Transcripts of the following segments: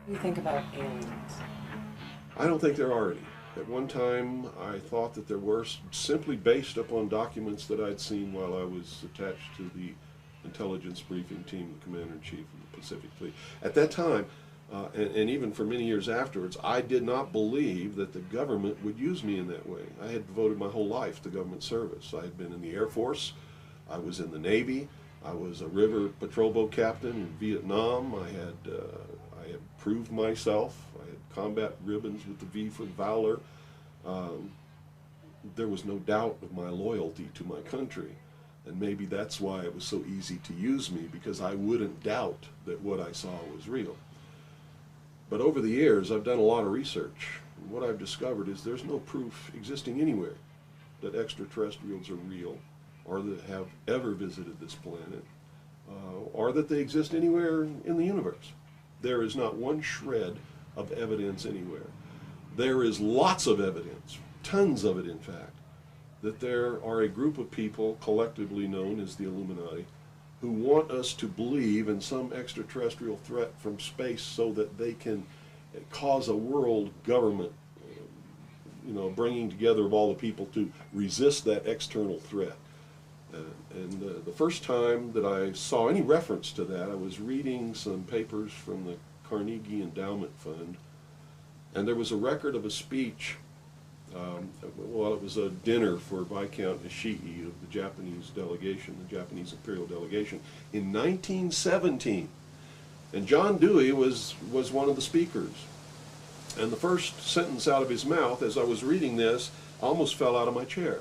What do you think about aliens? I don't think there are any. At one time, I thought that there were, simply based upon documents that I'd seen while I was attached to the intelligence briefing team, the commander-in-chief of the Pacific Fleet. At that time, and even for many years afterwards, I did not believe that the government would use me in that way. I had devoted my whole life to government service. I had been in the Air Force, I was in the Navy, I was a river patrol boat captain in Vietnam. I had proved myself. I had combat ribbons with the V for Valor. Um, there was no doubt of my loyalty to my country. And maybe that's why it was so easy to use me, because I wouldn't doubt that what I saw was real. But over the years, I've done a lot of research. And what I've discovered is there's no proof existing anywhere that extraterrestrials are real, or that have ever visited this planet, or that they exist anywhere in the universe. There is not one shred of evidence anywhere. There is lots of evidence, tons of it in fact, that there are a group of people collectively known as the Illuminati who want us to believe in some extraterrestrial threat from space so that they can cause a world government, bringing together of all the people to resist that external threat. And the first time that I saw any reference to that, I was reading some papers from the Carnegie Endowment Fund, and there was a record of a speech. It was a dinner for Viscount Ishii of the Japanese delegation, the Japanese imperial delegation, in 1917. And John Dewey was one of the speakers. And the first sentence out of his mouth, as I was reading this, I almost fell out of my chair,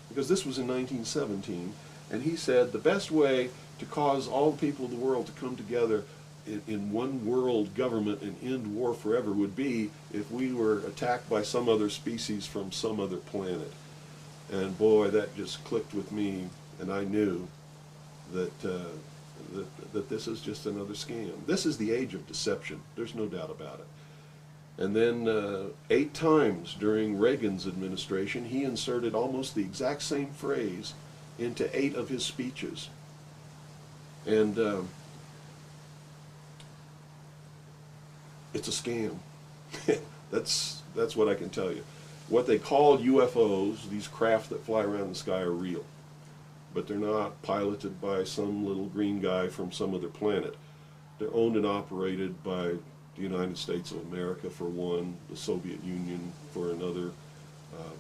because this was in 1917, and he said the best way to cause all the people of the world to come together in one world government and end war forever would be if we were attacked by some other species from some other planet. And boy, that just clicked with me, and I knew that that this is just another scam. This is the age of deception. There's no doubt about it. And then 8 times during Reagan's administration, he inserted almost the exact same phrase into 8 of his speeches. And it's a scam. That's what I can tell you. What they call UFOs, these craft that fly around the sky, are real. But they're not piloted by some little green guy from some other planet. They're owned and operated by the United States of America for one, the Soviet Union for another,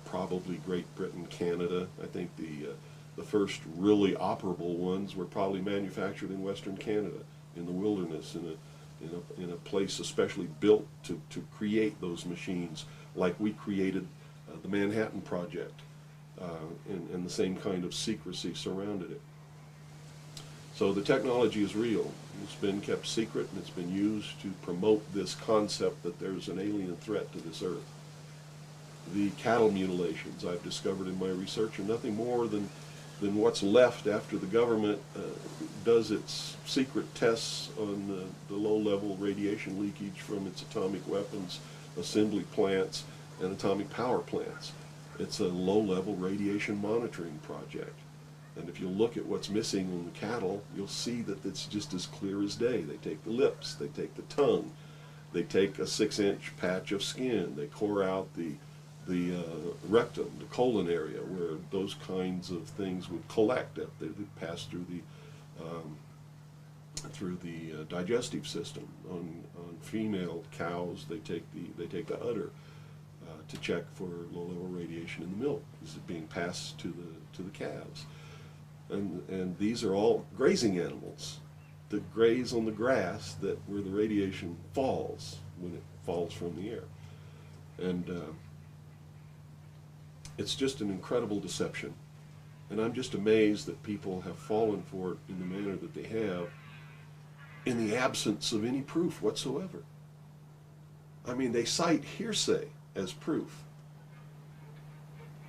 probably Great Britain, Canada. I think the first really operable ones were probably manufactured in Western Canada, in the wilderness, in a place especially built to create those machines, like we created the Manhattan Project, and the same kind of secrecy surrounded it. So the technology is real. It's been kept secret, and it's been used to promote this concept that there's an alien threat to this earth. The cattle mutilations I've discovered in my research are nothing more than what's left after the government does its secret tests on the low-level radiation leakage from its atomic weapons assembly plants and atomic power plants. It's a low-level radiation monitoring project. And if you look at what's missing in the cattle, you'll see that it's just as clear as day. They take the lips, they take the tongue, they take a 6-inch patch of skin, they core out the rectum, the colon area, where those kinds of things would collect. They would pass through the digestive system. On female cows, they take the udder to check for low-level radiation in the milk. Is it being passed to the calves? And these are all grazing animals that graze on the grass where the radiation falls when it falls from the air. And it's just an incredible deception. And I'm just amazed that people have fallen for it in the manner that they have, in the absence of any proof whatsoever. I mean, they cite hearsay as proof.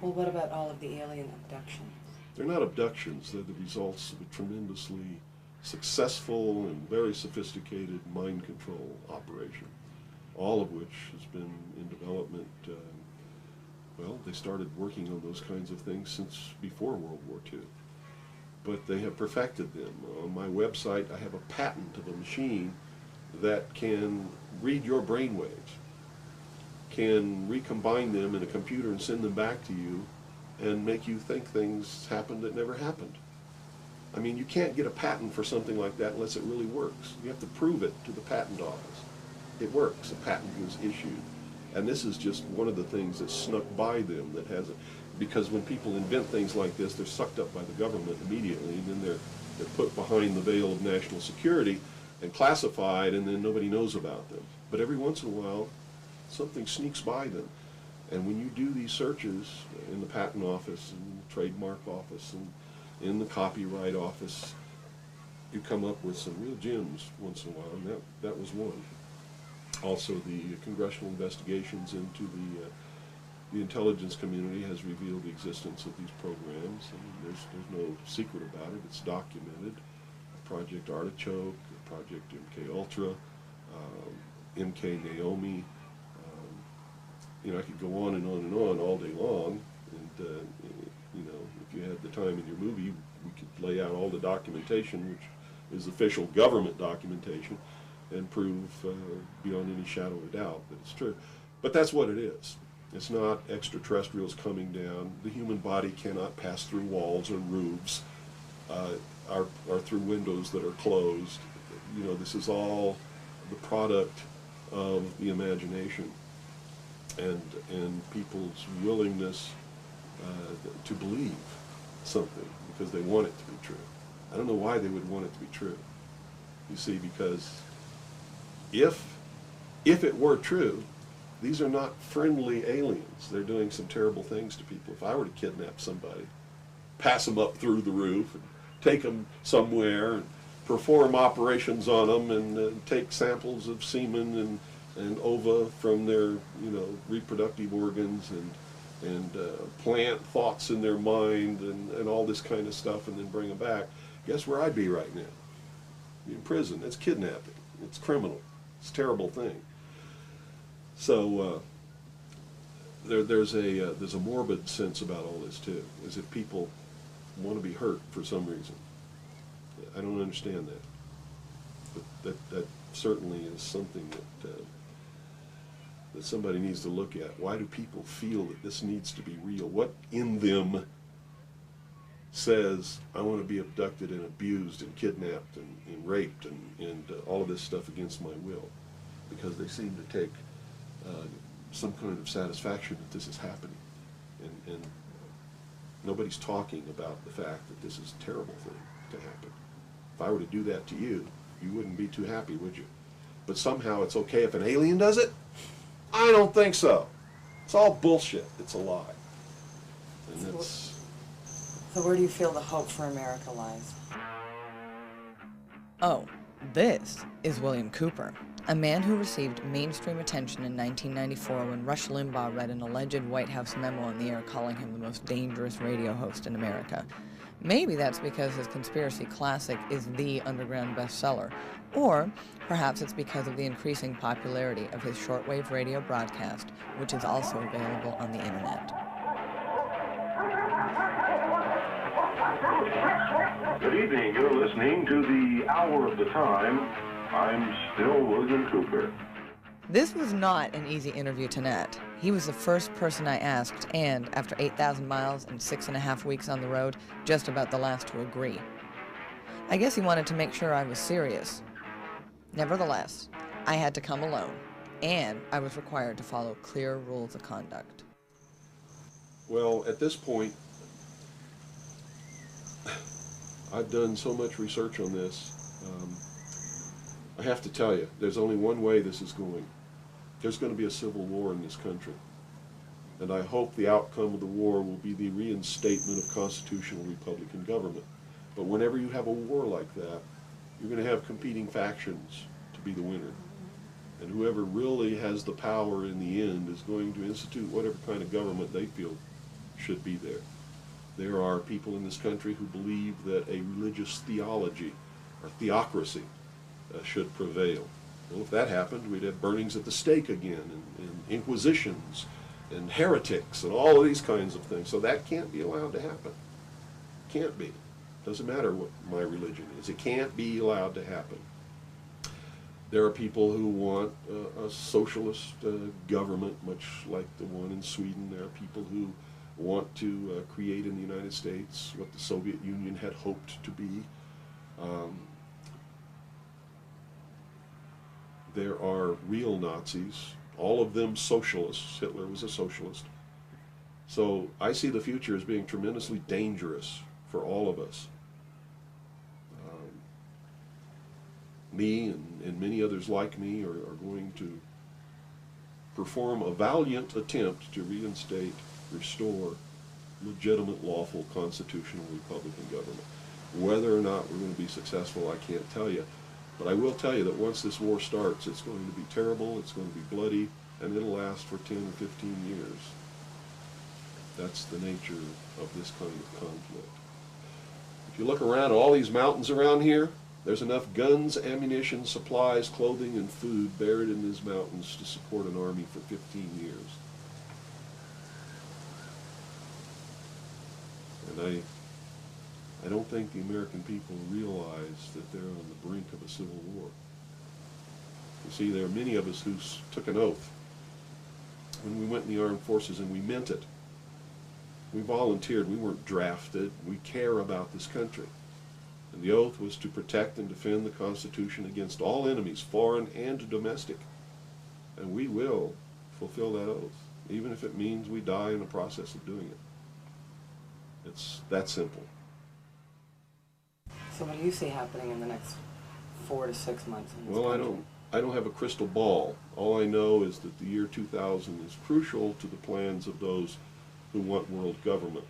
Well, what about all of the alien abductions? They're not abductions, they're the results of a tremendously successful and very sophisticated mind control operation, all of which has been in development. They started working on those kinds of things since before World War II. But they have perfected them. On my website, I have a patent of a machine that can read your brainwaves, can recombine them in a computer and send them back to you and make you think things happened that never happened. I mean, you can't get a patent for something like that unless it really works. You have to prove it to the patent office. It works. A patent was issued. And this is just one of the things that snuck by them that hasn't, because when people invent things like this, they're sucked up by the government immediately, and then they're put behind the veil of national security and classified, and then nobody knows about them. But every once in a while, something sneaks by them. And when you do these searches in the patent office and the trademark office and in the copyright office, you come up with some real gems once in a while, and that was one. Also, the congressional investigations into the intelligence community has revealed the existence of these programs, and there's no secret about it. It's documented. Project Artichoke, Project MK Ultra, MK Naomi. You know, I could go on and on and on all day long, and you know, if you had the time in your movie, we could lay out all the documentation, which is official government documentation, and prove beyond any shadow of a doubt that it's true. But that's what it is. It's not extraterrestrials coming down. The human body cannot pass through walls or roofs, or through windows that are closed. You know, this is all the product of the imagination and people's willingness to believe something because they want it to be true. I don't know why they would want it to be true. You see, because if it were true, these are not friendly aliens. They're doing some terrible things to people. If I were to kidnap somebody, pass them up through the roof, and take them somewhere, and perform operations on them, and take samples of semen and ova from their, you know, reproductive organs, and plant thoughts in their mind, and all this kind of stuff, and then bring them back, guess where I'd be right now? In prison. That's kidnapping. It's criminal. It's a terrible thing. So there's a morbid sense about all this too, as if people want to be hurt for some reason. I don't understand that, but that certainly is something that somebody needs to look at. Why do people feel that this needs to be real? What in them says, I want to be abducted and abused and kidnapped and raped and all of this stuff against my will? Because they seem to take some kind of satisfaction that this is happening. And nobody's talking about the fact that this is a terrible thing to happen. If I were to do that to you, you wouldn't be too happy, would you? But somehow it's okay if an alien does it? I don't think so. It's all bullshit. It's a lie. And it's... So where do you feel the hope for America lies? Oh, this is William Cooper, a man who received mainstream attention in 1994 when Rush Limbaugh read an alleged White House memo on the air calling him the most dangerous radio host in America. Maybe that's because his conspiracy classic is the underground bestseller, or perhaps it's because of the increasing popularity of his shortwave radio broadcast, which is also available on the internet. Good evening. You're listening to the Hour of the Time. I'm still William Cooper. This was not an easy interview to net. He was the first person I asked, and after 8,000 miles and 6.5 weeks on the road, just about the last to agree. I guess he wanted to make sure I was serious. Nevertheless, I had to come alone, and I was required to follow clear rules of conduct. Well, at this point, I've done so much research on this. I have to tell you, there's only one way this is going. There's going to be a civil war in this country. And I hope the outcome of the war will be the reinstatement of constitutional Republican government. But whenever you have a war like that, you're going to have competing factions to be the winner. And whoever really has the power in the end is going to institute whatever kind of government they feel should be there. There are people in this country who believe that a religious theology or theocracy should prevail. Well, if that happened, we'd have burnings at the stake again, and inquisitions, and heretics, and all of these kinds of things. So that can't be allowed to happen. Can't be. Doesn't matter what my religion is. It can't be allowed to happen. There are people who want a socialist government, much like the one in Sweden. There are people who want to create in the United States what the Soviet Union had hoped to be. There are real Nazis, all of them socialists. Hitler was a socialist. So I see the future as being tremendously dangerous for all of us. Me and many others like me are going to perform a valiant attempt to reinstate, restore legitimate, lawful, constitutional Republican government. Whether or not we're going to be successful, I can't tell you. But I will tell you that once this war starts, it's going to be terrible, it's going to be bloody, and it'll last for 10 or 15 years. That's the nature of this kind of conflict. If you look around at all these mountains around here, there's enough guns, ammunition, supplies, clothing, and food buried in these mountains to support an army for 15 years. And I don't think the American people realize that they're on the brink of a civil war. You see, there are many of us who took an oath when we went in the armed forces, and we meant it. We volunteered. We weren't drafted. We care about this country. And the oath was to protect and defend the Constitution against all enemies, foreign and domestic. And we will fulfill that oath, even if it means we die in the process of doing it. It's that simple. So what do you see happening in the next 4 to 6 months in this Well, country? I don't have a crystal ball. All I know is that the year 2000 is crucial to the plans of those who want world government,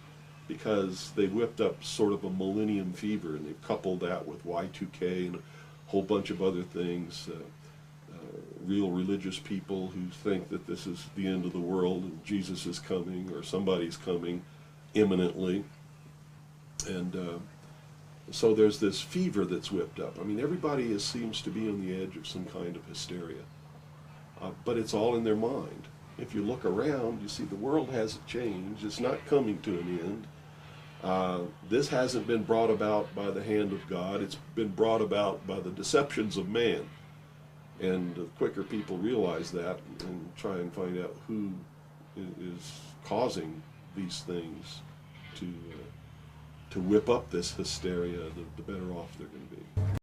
because they whipped up sort of a millennium fever, and they've coupled that with Y2K and a whole bunch of other things. Real religious people who think that this is the end of the world and Jesus is coming or somebody's coming imminently. And so there's this fever that's whipped up. I mean, everybody seems to be on the edge of some kind of hysteria, but it's all in their mind. If you look around, you see the world hasn't changed. It's not coming to an end. This hasn't been brought about by the hand of God. It's been brought about by the deceptions of man. And the quicker people realize that and try and find out who is causing these things to whip up this hysteria, the better off they're going to be.